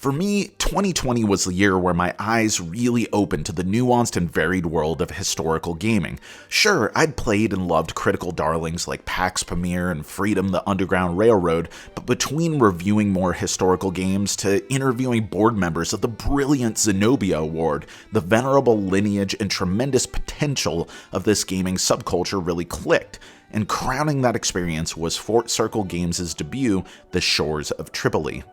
For me, 2020 was the year where my eyes really opened to the nuanced and varied world of historical gaming. Sure, I'd played and loved critical darlings like PAX Pamir and Freedom the Underground Railroad, but between reviewing more historical games to interviewing board members of the brilliant Zenobia Award, the venerable lineage and tremendous potential of this gaming subculture really clicked. And crowning that experience was Fort Circle Games' debut, The Shores of Tripoli.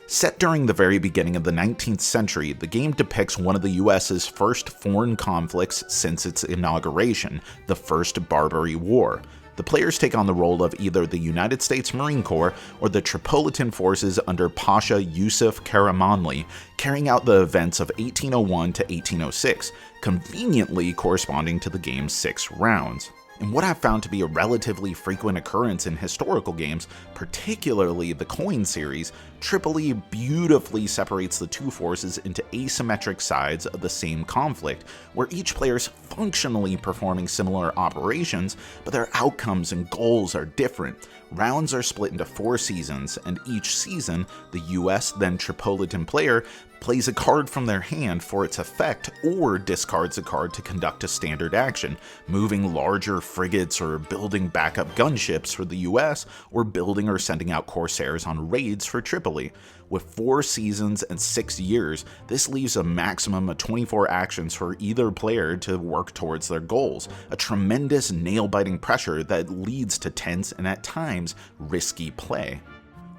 Set during the very beginning of the 19th century, the game depicts one of the US's first foreign conflicts since its inauguration, the First Barbary War. The players take on the role of either the United States Marine Corps or the Tripolitan forces under Pasha Yusuf Karamanli, carrying out the events of 1801 to 1806, conveniently corresponding to the game's 6 rounds. In what I've found to be a relatively frequent occurrence in historical games, particularly the Coin series, Tripoli beautifully separates the two forces into asymmetric sides of the same conflict, where each player is functionally performing similar operations, but their outcomes and goals are different. Rounds are split into 4 seasons, and each season, the US then Tripolitan player plays a card from their hand for its effect or discards a card to conduct a standard action, moving larger frigates or building backup gunships for the US, or building or sending out corsairs on raids for Tripoli. With 4 seasons and 6 years, this leaves a maximum of 24 actions for either player to work towards their goals, a tremendous nail-biting pressure that leads to tense and at times risky play.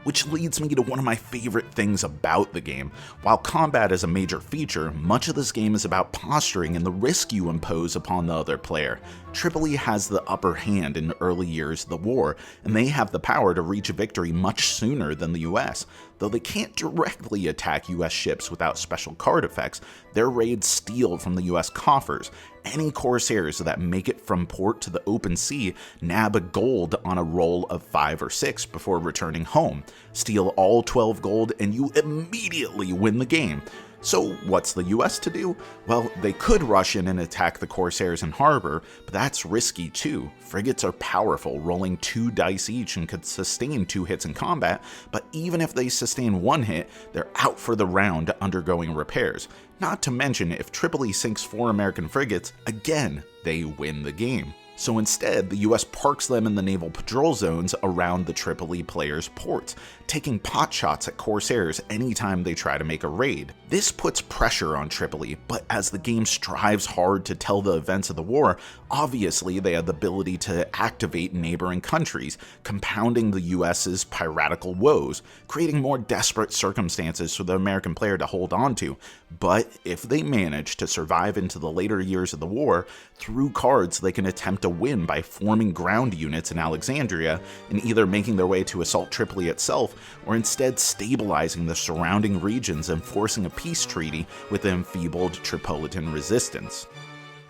Which leads me to one of my favorite things about the game. While combat is a major feature, much of this game is about posturing and the risk you impose upon the other player. Tripoli has the upper hand in the early years of the war, and they have the power to reach a victory much sooner than the US. Though they can't directly attack US ships without special card effects, their raids steal from the US coffers. Any corsairs that make it from port to the open sea nab a gold on a roll of 5 or 6 before returning home. Steal all 12 gold and you immediately win the game. So what's the US to do? Well, they could rush in and attack the corsairs in harbor, but that's risky too. Frigates are powerful, rolling 2 dice each and could sustain 2 hits in combat, but even if they sustain 1 hit, they're out for the round undergoing repairs. Not to mention, if Tripoli sinks 4 American frigates, again, they win the game. So instead, the US parks them in the naval patrol zones around the Tripoli players' ports, taking pot shots at corsairs anytime they try to make a raid. This puts pressure on Tripoli, but as the game strives hard to tell the events of the war, obviously they have the ability to activate neighboring countries, compounding the US's piratical woes, creating more desperate circumstances for the American player to hold on to. But if they manage to survive into the later years of the war, through cards they can attempt to win by forming ground units in Alexandria and either making their way to assault Tripoli itself or instead stabilizing the surrounding regions and forcing a peace treaty with the enfeebled Tripolitan resistance.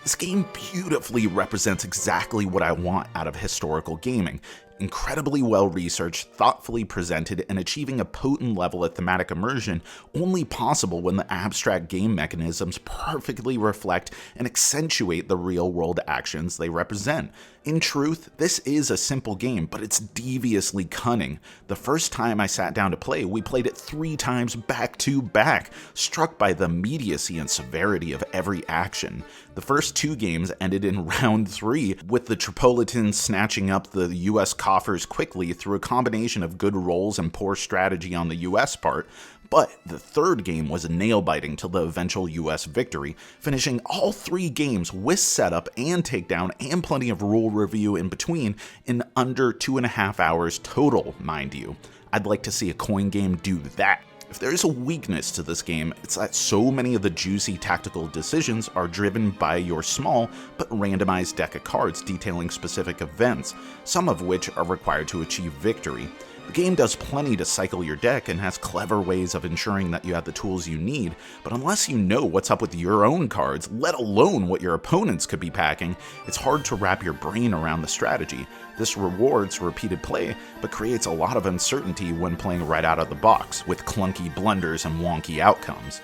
This game beautifully represents exactly what I want out of historical gaming. Incredibly well-researched, thoughtfully presented, and achieving a potent level of thematic immersion only possible when the abstract game mechanisms perfectly reflect and accentuate the real-world actions they represent. In truth, this is a simple game, but it's deviously cunning. The first time I sat down to play, we played it 3 times back to back, struck by the immediacy and severity of every action. The first 2 games ended in round 3, with the Tripolitans snatching up the US coffers quickly through a combination of good rolls and poor strategy on the US part. But the third game was nail-biting till the eventual US victory, finishing all 3 games with setup and takedown and plenty of rule review in between in under 2.5 hours total, mind you. I'd like to see a coin game do that. If there's a weakness to this game, it's that so many of the juicy tactical decisions are driven by your small but randomized deck of cards detailing specific events, some of which are required to achieve victory. The game does plenty to cycle your deck and has clever ways of ensuring that you have the tools you need, but unless you know what's up with your own cards, let alone what your opponents could be packing, it's hard to wrap your brain around the strategy. This rewards repeated play, but creates a lot of uncertainty when playing right out of the box, with clunky blunders and wonky outcomes.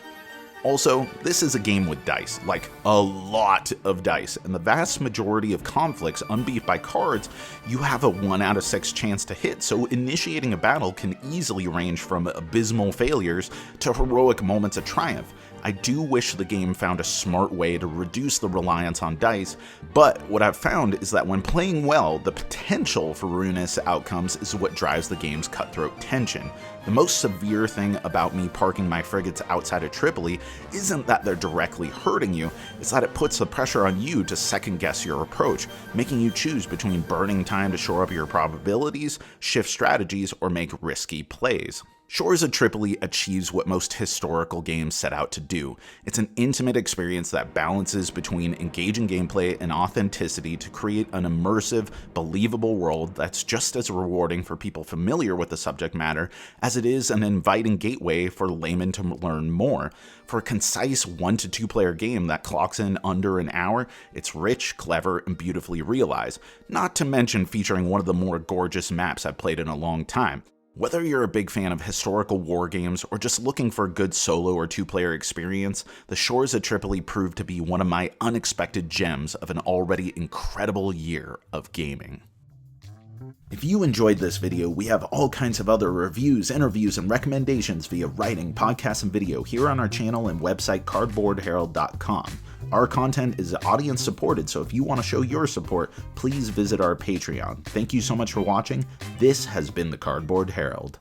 Also, this is a game with dice, like a lot of dice, and the vast majority of conflicts unbeat by cards, you have a 1 out of 6 chance to hit, so initiating a battle can easily range from abysmal failures to heroic moments of triumph. I do wish the game found a smart way to reduce the reliance on dice, but what I've found is that when playing well, the potential for ruinous outcomes is what drives the game's cutthroat tension. The most severe thing about me parking my frigates outside of Tripoli isn't that they're directly hurting you, it's that it puts the pressure on you to second guess your approach, making you choose between burning time to shore up your probabilities, shift strategies, or make risky plays. Shores of Tripoli achieves what most historical games set out to do. It's an intimate experience that balances between engaging gameplay and authenticity to create an immersive, believable world that's just as rewarding for people familiar with the subject matter as it is an inviting gateway for laymen to learn more. For a concise 1 to 2 player game that clocks in under an hour, it's rich, clever, and beautifully realized, not to mention featuring one of the more gorgeous maps I've played in a long time. Whether you're a big fan of historical war games or just looking for a good solo or 2-player experience, The Shores of Tripoli proved to be one of my unexpected gems of an already incredible year of gaming. If you enjoyed this video, we have all kinds of other reviews, interviews, and recommendations via writing, podcasts, and video here on our channel and website cardboardherald.com. Our content is audience supported, so if you want to show your support, please visit our Patreon. Thank you so much for watching. This has been the Cardboard Herald.